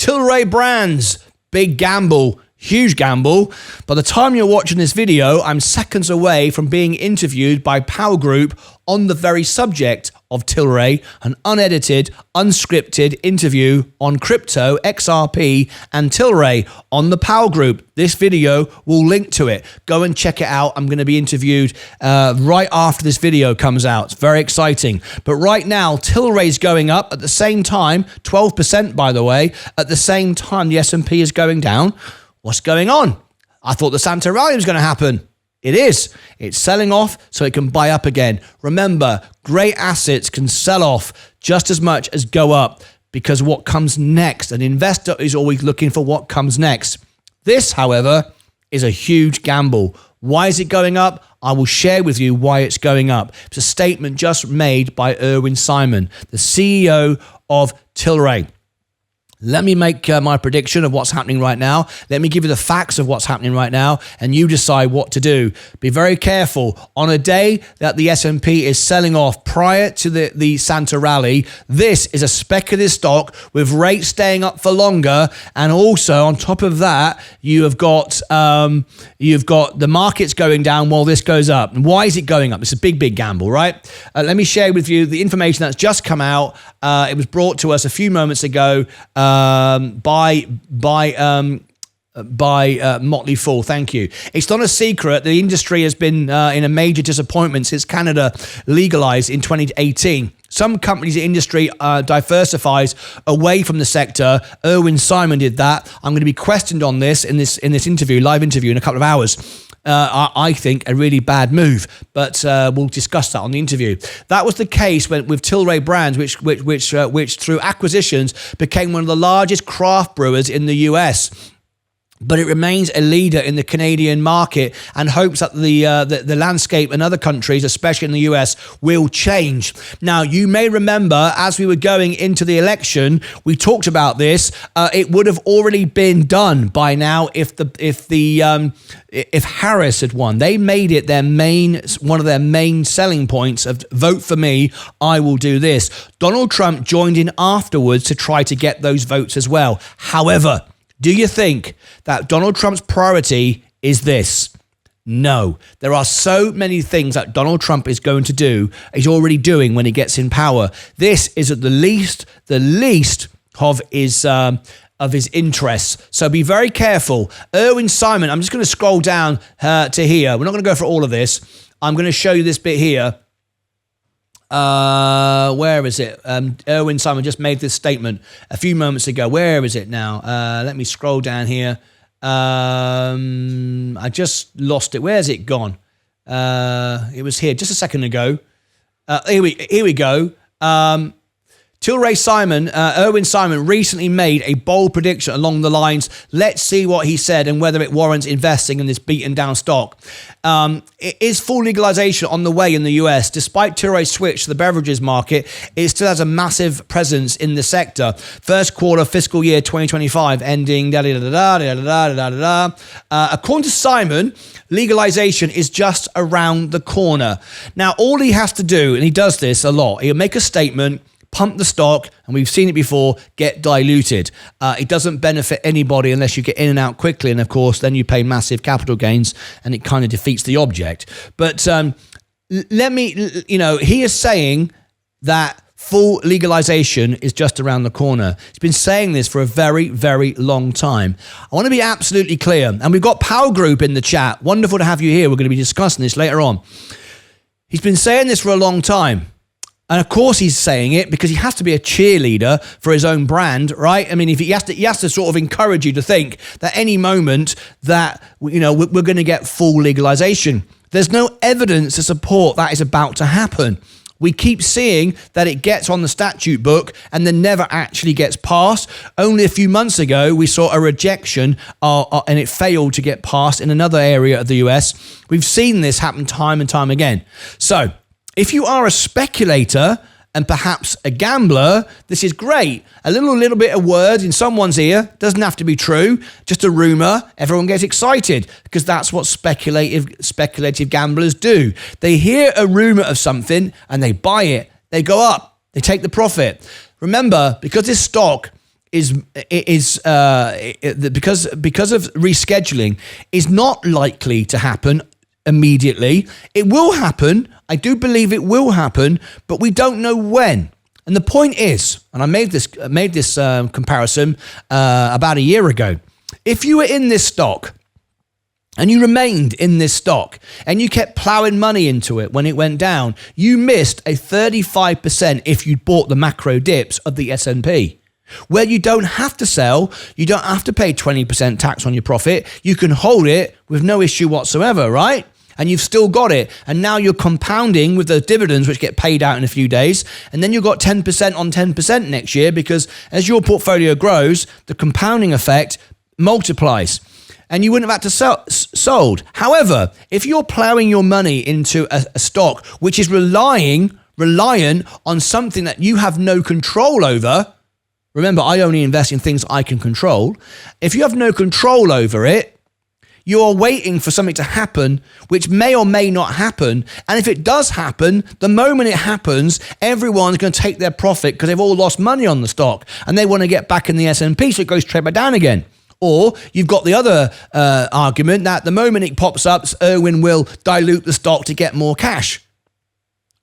Tilray Brands, big gamble, huge gamble. By the time you're watching this video, I'm seconds away from being interviewed by Power Group on the very subject of Tilray, an unedited, unscripted interview on crypto, XRP, and Tilray on the Power Group. This video will link to it. Go and check it out. I'm going to be interviewed right after this video comes out. It's very exciting. But right now, Tilray's going up at the same time, 12% by the way, at the same time the S&P is going down. What's going on? I thought the Santa rally was going to happen. It is. It's selling off so it can buy up again. Remember, great assets can sell off just as much as go up because what comes next. An investor is always looking for what comes next. This, however, is a huge gamble. Why is it going up? I will share with you why it's going up. It's a statement just made by Irwin Simon, the CEO of Tilray. Let me make my prediction of what's happening right now. Let me give you the facts of what's happening right now, and you decide what to do. Be very careful. On a day that the S&P is selling off prior to the Santa rally, this is a speculative stock with rates staying up for longer, and also on top of that, you've got the markets going down while this goes up. And why is it going up? It's a big gamble, right? Let me share with you the information that's just come out. It was brought to us a few moments ago. By Motley Fool. Thank you. It's not a secret. The industry has been in a major disappointment since Canada legalized in 2018. Some companies in industry diversifies away from the sector. Irwin Simon did that. I'm going to be questioned on this in this interview, live interview in a couple of hours. I think a really bad move, but we'll discuss that on the interview. That was the case with Tilray Brands, which through acquisitions became one of the largest craft brewers in the US. But it remains a leader in the Canadian market and hopes that the landscape in other countries, especially in the US, will change. Now, you may remember as we were going into the election, we talked about this. It would have already been done by now if Harris had won. They made it one of their main selling points of vote for me, I will do this. Donald Trump joined in afterwards to try to get those votes as well. However, do you think that Donald Trump's priority is this? No. There are so many things that Donald Trump is going to do, he's already doing when he gets in power. This is at the least of his interests. So be very careful. Irwin Simon, I'm just going to scroll down to here. We're not going to go for all of this. I'm going to show you this bit here. Where is it? Irwin Simon just made this statement a few moments ago. Where is it now? Let me scroll down here. I just lost it. Where's it gone? It was here just a second ago. Here we go. Irwin Simon recently made a bold prediction along the lines, let's see what he said and whether it warrants investing in this beaten down stock. Is full legalization on the way in the US? Despite Tilray's switch to the beverages market, it still has a massive presence in the sector. First quarter fiscal year 2025 ending according to Simon, legalization is just around the corner. Now, all he has to do, and he does this a lot, he'll make a statement, pump the stock, and we've seen it before, get diluted. It doesn't benefit anybody unless you get in and out quickly, and of course, then you pay massive capital gains, and it kind of defeats the object. But he is saying that full legalization is just around the corner. He's been saying this for a very, very long time. I want to be absolutely clear, and we've got Power Group in the chat. Wonderful to have you here. We're going to be discussing this later on. He's been saying this for a long time. And of course he's saying it because he has to be a cheerleader for his own brand, right? I mean, if he has to sort of encourage you to think that any moment that, we're going to get full legalization. There's no evidence to support that is about to happen. We keep seeing that it gets on the statute book and then never actually gets passed. Only a few months ago, we saw a rejection and it failed to get passed in another area of the US. We've seen this happen time and time again. So, if you are a speculator and perhaps a gambler, this is great. A little bit of word in someone's ear, doesn't have to be true, just a rumor. Everyone gets excited because that's what speculative gamblers do. They hear a rumor of something and they buy it. They go up. They take the profit. Remember, because this stock because of rescheduling is not likely to happen immediately. It will happen. I do believe it will happen, but we don't know when. And the point is, and I made this comparison about a year ago. If you were in this stock and you remained in this stock and you kept plowing money into it when it went down, you missed a 35% if you bought the macro dips of the S&P. Where you don't have to sell, you don't have to pay 20% tax on your profit. You can hold it with no issue whatsoever, right? And you've still got it. And now you're compounding with the dividends, which get paid out in a few days. And then you've got 10% on 10% next year, because as your portfolio grows, the compounding effect multiplies. And you wouldn't have had to sold. However, if you're plowing your money into a stock which is reliant on something that you have no control over, remember, I only invest in things I can control. If you have no control over it, you're waiting for something to happen, which may or may not happen. And if it does happen, the moment it happens, everyone's going to take their profit because they've all lost money on the stock and they want to get back in the S&P, so it goes straight back down again. Or you've got the other argument that the moment it pops up, Irwin will dilute the stock to get more cash.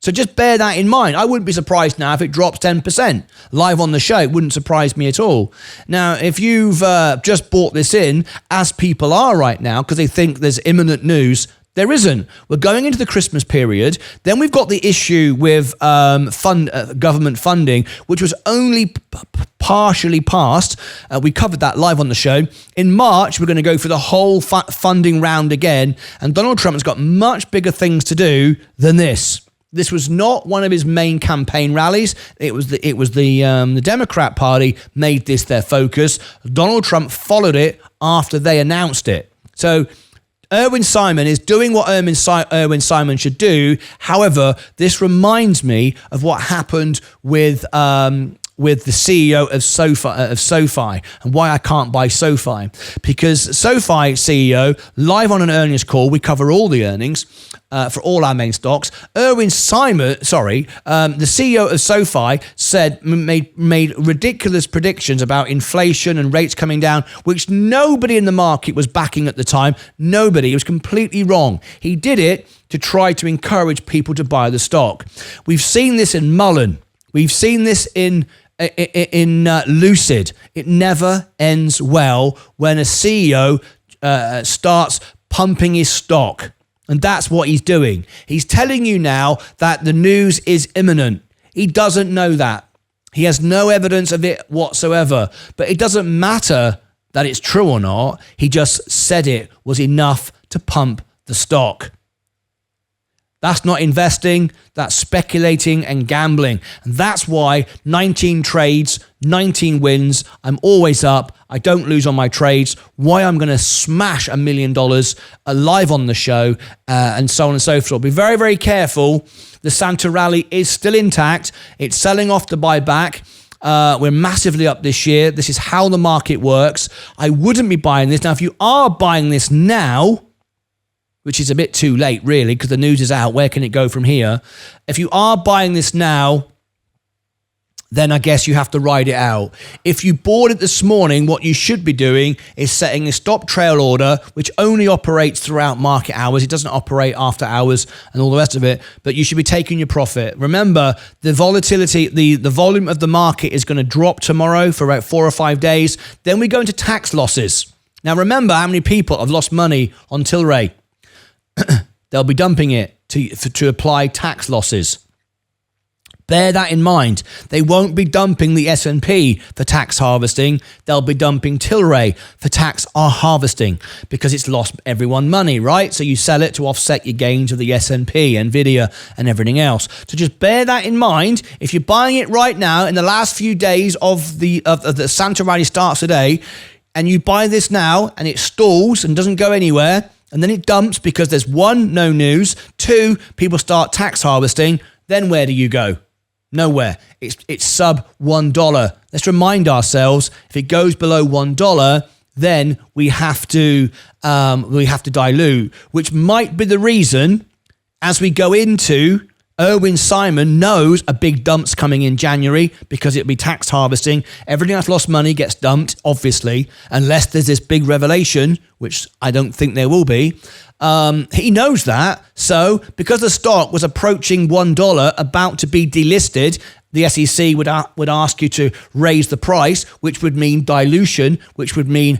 So just bear that in mind. I wouldn't be surprised now if it drops 10% live on the show. It wouldn't surprise me at all. Now, if you've just bought this in, as people are right now, because they think there's imminent news, there isn't. We're going into the Christmas period. Then we've got the issue with government funding, which was only partially passed. We covered that live on the show. In March, we're going to go through the whole funding round again. And Donald Trump has got much bigger things to do than this. This was not one of his main campaign rallies. It was the Democrat Party made this their focus. Donald Trump followed it after they announced it. So Irwin Simon is doing what Irwin Simon should do. However, this reminds me of what happened with the CEO of SoFi and why I can't buy SoFi. Because SoFi CEO, live on an earnings call, we cover all the earnings for all our main stocks. Irwin Simon, the CEO of SoFi made ridiculous predictions about inflation and rates coming down, which nobody in the market was backing at the time. Nobody. It was completely wrong. He did it to try to encourage people to buy the stock. We've seen this in Mullen. We've seen this in Lucid. It never ends well when a CEO starts pumping his stock. And that's what he's doing. He's telling you now that the news is imminent. He doesn't know that. He has no evidence of it whatsoever. But it doesn't matter that it's true or not. He just said it was enough to pump the stock. That's not investing, that's speculating and gambling. And that's why 19 trades, 19 wins. I'm always up. I don't lose on my trades. Why I'm going to smash $1 million live on the show and so on and so forth. Be very, very careful. The Santa rally is still intact. It's selling off to buy back. We're massively up this year. This is how the market works. I wouldn't be buying this. Now, if you are buying this now, which is a bit too late, really, because the news is out. Where can it go from here? If you are buying this now, then I guess you have to ride it out. If you bought it this morning, what you should be doing is setting a stop trail order, which only operates throughout market hours. It doesn't operate after hours and all the rest of it, but you should be taking your profit. Remember, the volatility, the volume of the market is going to drop tomorrow for about 4 or 5 days. Then we go into tax losses. Now, remember how many people have lost money on Tilray. They'll be dumping it to apply tax losses. Bear that in mind. They won't be dumping the S&P for tax harvesting. They'll be dumping Tilray for tax harvesting because it's lost everyone money, right? So you sell it to offset your gains of the S&P, Nvidia, and everything else. So just bear that in mind. If you're buying it right now in the last few days of the Santa rally starts today, and you buy this now and it stalls and doesn't go anywhere, and then it dumps because there's 1, no news, 2, people start tax harvesting, then where do you go? Nowhere. It's sub $1. Let's remind ourselves, if it goes below $1, then we have to dilute, which might be the reason as we go into Irwin Simon knows a big dump's coming in January because it'll be tax harvesting. Everything that's lost money gets dumped, obviously, unless there's this big revelation, which I don't think there will be. He knows that. So because the stock was approaching $1, about to be delisted, the SEC would ask you to raise the price, which would mean dilution, which would mean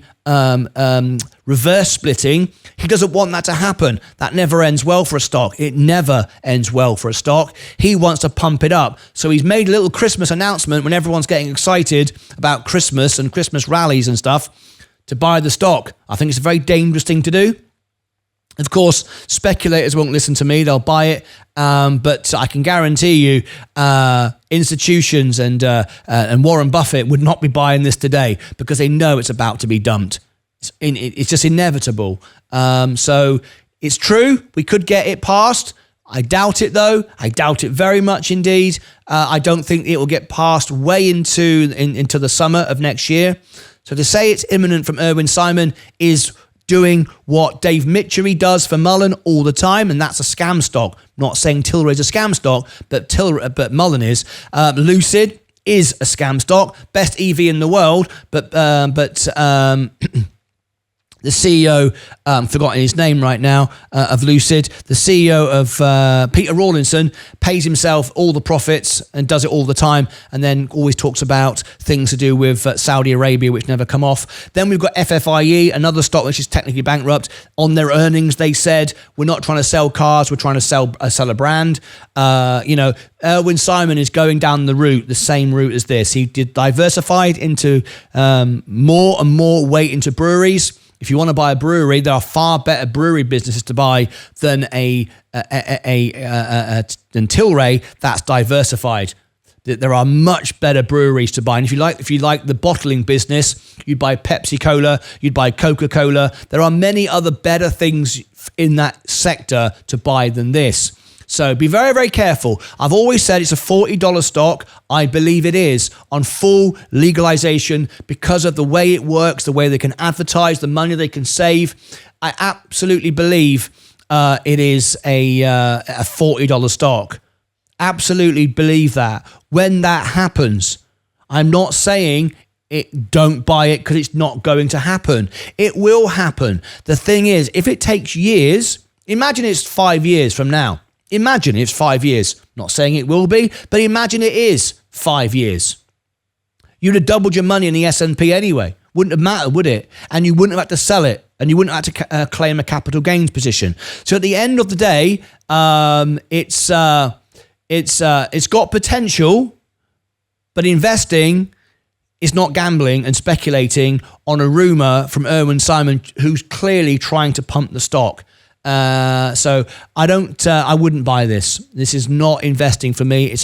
reverse splitting. He doesn't want that to happen. That never ends well for a stock. It never ends well for a stock. He wants to pump it up. So he's made a little Christmas announcement when everyone's getting excited about Christmas and Christmas rallies and stuff to buy the stock. I think it's a very dangerous thing to do. Of course, speculators won't listen to me. They'll buy it. But I can guarantee you institutions and Warren Buffett would not be buying this today because they know it's about to be dumped. It's just inevitable. So it's true. We could get it passed. I doubt it, though. I doubt it very much indeed. I don't think it will get passed way into the summer of next year. So to say it's imminent from Irwin Simon is doing what Dave Mitchery does for Mullen all the time, and that's a scam stock. I'm not saying Tilray is a scam stock, but Mullen is. Lucid is a scam stock, best EV in the world, but the CEO, forgotten his name right now, of Lucid, the CEO of Peter Rawlinson, pays himself all the profits and does it all the time, and then always talks about things to do with Saudi Arabia, which never come off. Then we've got FFIE, another stock which is technically bankrupt. On their earnings, they said, we're not trying to sell cars, we're trying to sell a brand. Irwin Simon is going down the same route as this. He did diversified into more and more weight into breweries. If you want to buy a brewery, there are far better brewery businesses to buy than than Tilray. That's diversified. There are much better breweries to buy. And if you like the bottling business, you'd buy Pepsi Cola, you'd buy Coca-Cola. There are many other better things in that sector to buy than this. So be very, very careful. I've always said it's a $40 stock. I believe it is on full legalization because of the way it works, the way they can advertise, the money they can save. I absolutely believe it is a $40 stock. Absolutely believe that. When that happens, I'm not saying don't buy it because it's not going to happen. It will happen. The thing is, if it takes years, imagine it's 5 years from now. Imagine it's 5 years. Not saying it will be, but imagine it is 5 years. You'd have doubled your money in the S&P anyway. Wouldn't have mattered, would it? And you wouldn't have had to sell it, and you wouldn't have had to claim a capital gains position. So at the end of the day, it's got potential, but investing is not gambling and speculating on a rumor from Irwin Simon, who's clearly trying to pump the stock. So I wouldn't buy this. This is not investing for me.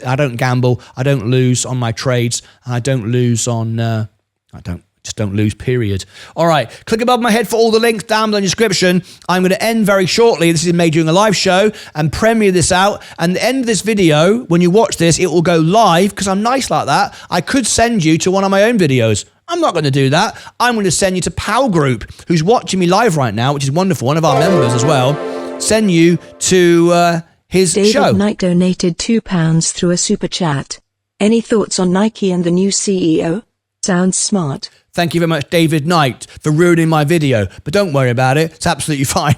I don't gamble. I don't lose on my trades. And I don't lose on, don't lose, period. All right. Click above my head for all the links down below in the description. I'm going to end very shortly. This is me doing a live show and premiere this out. And the end of this video, when you watch this, it will go live because I'm nice like that. I could send you to one of my own videos. I'm not going to do that. I'm going to send you to Pal Group, who's watching me live right now, which is wonderful. One of our members as well. Send you to his show. David Knight donated £2 through a super chat. Any thoughts on Nike and the new CEO? Sounds smart. Thank you very much, David Knight, for ruining my video. But don't worry about it. It's absolutely fine.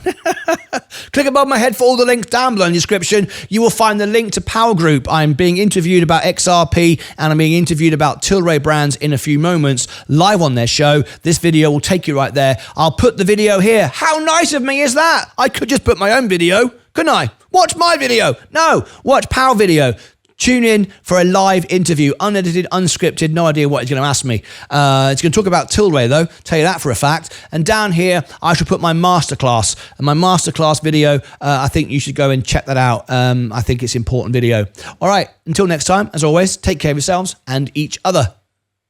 Click above my head for all the links down below in the description. You will find the link to Power Group. I'm being interviewed about XRP and I'm being interviewed about Tilray Brands in a few moments live on their show. This video will take you right there. I'll put the video here. How nice of me is that? I could just put my own video, couldn't I? Watch my video. No, watch Power video. Tune in for a live interview, unedited, unscripted, no idea what he's going to ask me. It's going to talk about Tilray, though, tell you that for a fact. And down here, I shall put my masterclass. And my masterclass video, I think you should go and check that out. I think it's an important video. All right, until next time, as always, take care of yourselves and each other.